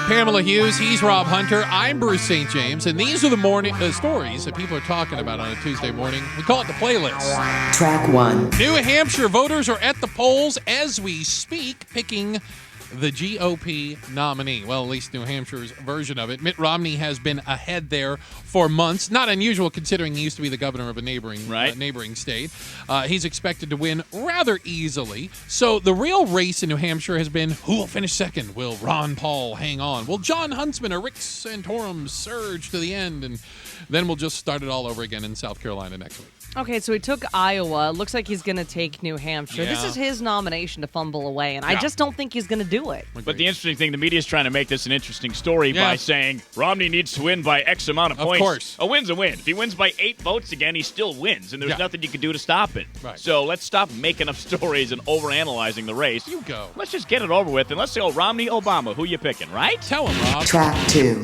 Pamela Hughes, he's Rob Hunter, I'm Bruce St. James, and these are the morning stories that people are talking about on a Tuesday morning. We call it the playlist. Track 1. New Hampshire voters are at the polls as we speak, picking the GOP nominee. Well, at least New Hampshire's version of it. Mitt Romney has been ahead there for months. Not unusual considering he used to be the governor of a neighboring state. He's expected to win rather easily. So the real race in New Hampshire has been who will finish second? Will Ron Paul hang on? Will John Huntsman or Rick Santorum surge to the end? And then we'll just start it all over again in South Carolina next week. Okay, so he took Iowa. Looks like he's going to take New Hampshire. Yeah. This is his nomination to fumble away, and I just don't think he's going to do it. But the interesting thing, the media is trying to make this an interesting story by saying Romney needs to win by X amount of points. Of course. A win's a win. If he wins by 8 votes again, he still wins, and there's nothing you can do to stop it. Right. So let's stop making up stories and overanalyzing the race. You go. Let's just get it over with, and let's say, Romney, Obama, who you picking, right? Tell him, Rob. Track 2.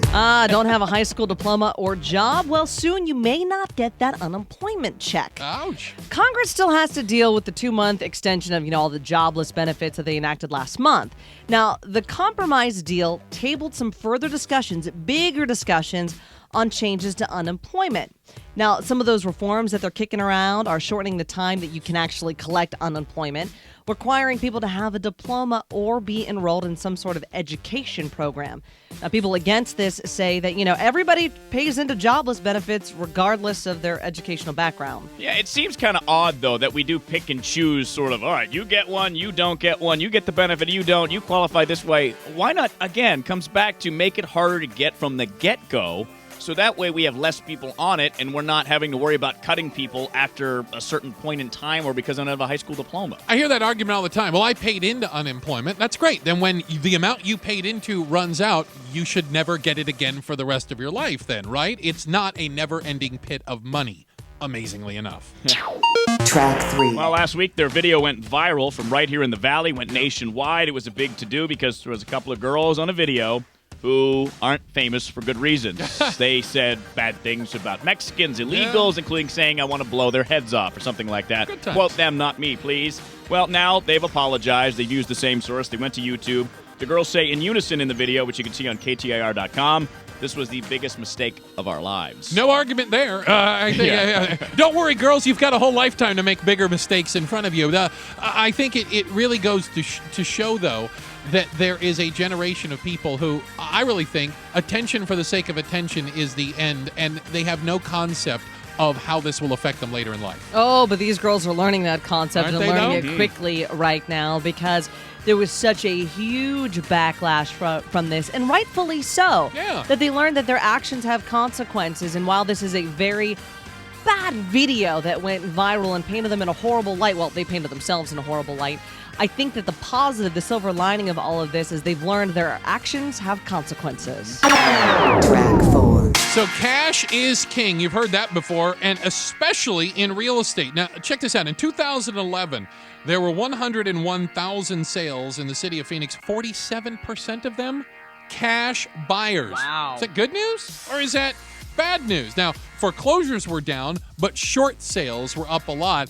Don't have a high school diploma or job? Well, soon you may not get that unemployment check. Ouch. Congress still has to deal with the 2-month extension of, all the jobless benefits that they enacted last month. Now, the compromise deal tabled some further discussions, bigger discussions, on changes to unemployment. Now, some of those reforms that they're kicking around are shortening the time that you can actually collect unemployment, requiring people to have a diploma or be enrolled in some sort of education program. Now, people against this say that, everybody pays into jobless benefits regardless of their educational background. Yeah, it seems kind of odd, though, that we do pick and choose sort of, all right, you get one, you don't get one, you get the benefit, you don't, you qualify this way. Why not, again, comes back to make it harder to get from the get-go. So that way we have less people on it, and we're not having to worry about cutting people after a certain point in time or because I don't have a high school diploma. I hear that argument all the time. Well, I paid into unemployment. That's great. Then when the amount you paid into runs out, you should never get it again for the rest of your life then, right? It's not a never-ending pit of money, amazingly enough. Track 3. Well, last week their video went viral from right here in the Valley, went nationwide. It was a big to-do because there was a couple of girls on a video who aren't famous for good reasons. They said bad things about Mexicans, illegals, including saying, I want to blow their heads off or something like that. Good times. Quote them, not me, please. Well, now they've apologized. They've used the same source. They went to YouTube. The girls say in unison in the video, which you can see on KTAR.com, this was the biggest mistake of our lives. No argument there. Don't worry, girls. You've got a whole lifetime to make bigger mistakes in front of you. I think it really goes to show, though, that there is a generation of people who I really think attention for the sake of attention is the end, and they have no concept of how this will affect them later in life. Oh, but these girls are learning that concept Aren't and they, learning though? it quickly right now because there was such a huge backlash from this, and rightfully so, that they learned that their actions have consequences. And while this is a very bad video that went viral and painted them in a horrible light, well, they painted themselves in a horrible light, I think that the positive, the silver lining of all of this is they've learned their actions have consequences. Track 4. So cash is king. You've heard that before, and especially in real estate. Now, check this out. In 2011, there were 101,000 sales in the city of Phoenix. 47% of them, cash buyers. Wow. Is that good news, or is that bad news? Now, foreclosures were down, but short sales were up a lot.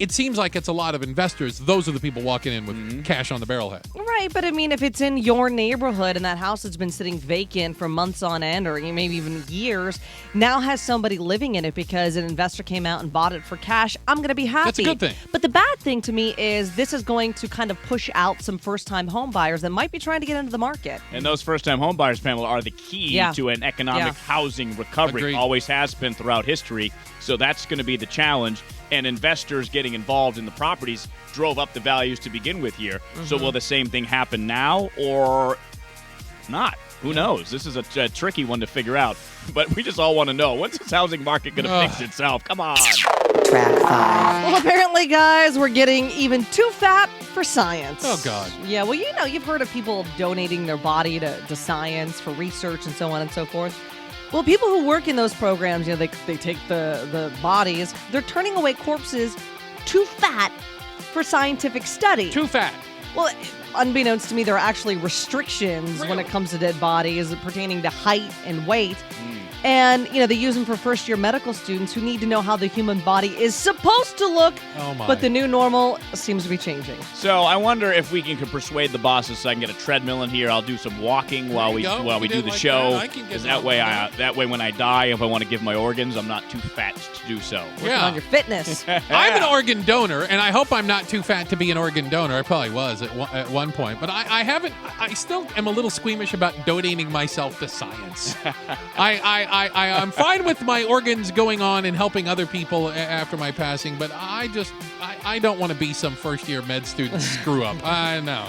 It seems like it's a lot of investors. Those are the people walking in with cash on the barrelhead. Right, but I mean, if it's in your neighborhood and that house has been sitting vacant for months on end or maybe even years, now has somebody living in it because an investor came out and bought it for cash, I'm going to be happy. That's a good thing. But the bad thing to me is this is going to kind of push out some first-time home buyers that might be trying to get into the market. And those first-time home buyers, Pamela, are the key to an economic housing recovery. Agreed. Always has been throughout history. So that's going to be the challenge. And investors getting involved in the properties drove up the values to begin with here. So will the same thing happen now or not? Who knows? This is a tricky one to figure out. But we just all want to know, when's this housing market going to fix itself? Come on. Track 5. Well, apparently, guys, we're getting even too fat for science. Oh, God. Yeah, well, you've heard of people donating their body to science for research and so on and so forth. Well, people who work in those programs, they take the bodies, they're turning away corpses too fat for scientific study. Too fat. Well, unbeknownst to me, there are actually restrictions when it comes to dead bodies pertaining to height and weight. And, they use them for first-year medical students who need to know how the human body is supposed to look. Oh, my. But the new normal seems to be changing. So I wonder if we can persuade the bosses so I can get a treadmill in here. I'll do some walking while we do the show. I can get Because that way when I die, if I want to give my organs, I'm not too fat to do so. Working on your fitness. I'm an organ donor, and I hope I'm not too fat to be an organ donor. I probably was at one point, but I still am a little squeamish about donating myself to science. I'm fine with my organs going on and helping other people after my passing, but I don't want to be some first-year med student screw up. I know.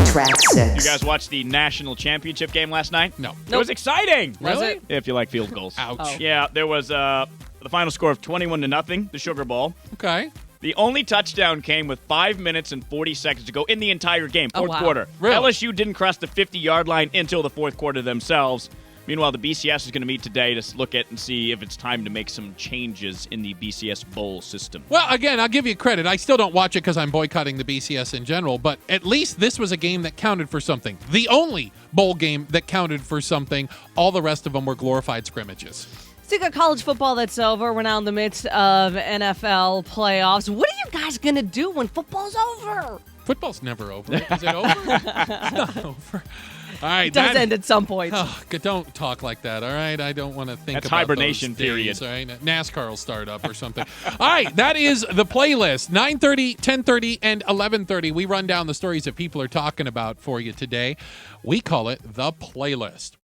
Track 6. You guys watched the national championship game last night? No. It was exciting. Was it? If you like field goals. Ouch. Oh. Yeah, there was the final score of 21-0, the Sugar Bowl. Okay. The only touchdown came with 5 minutes and 40 seconds to go in the entire game, fourth wow. quarter. Really? LSU didn't cross the 50-yard line until the fourth quarter themselves. Meanwhile, the BCS is going to meet today to look at and see if it's time to make some changes in the BCS bowl system. Well, again, I'll give you credit. I still don't watch it because I'm boycotting the BCS in general, but at least this was a game that counted for something. The only bowl game that counted for something. All the rest of them were glorified scrimmages. So you got college football that's over. We're now in the midst of NFL playoffs. What are you guys going to do when football's over? Football's never over. Is it over? It's not over. All right. It does end at some point. Oh, don't talk like that, all right? I don't want to think That's about hibernation those days, period. all right? NASCAR will start up or something. All right, that is the playlist. 9:30, 10:30, and 11:30. We run down the stories that people are talking about for you today. We call it the playlist.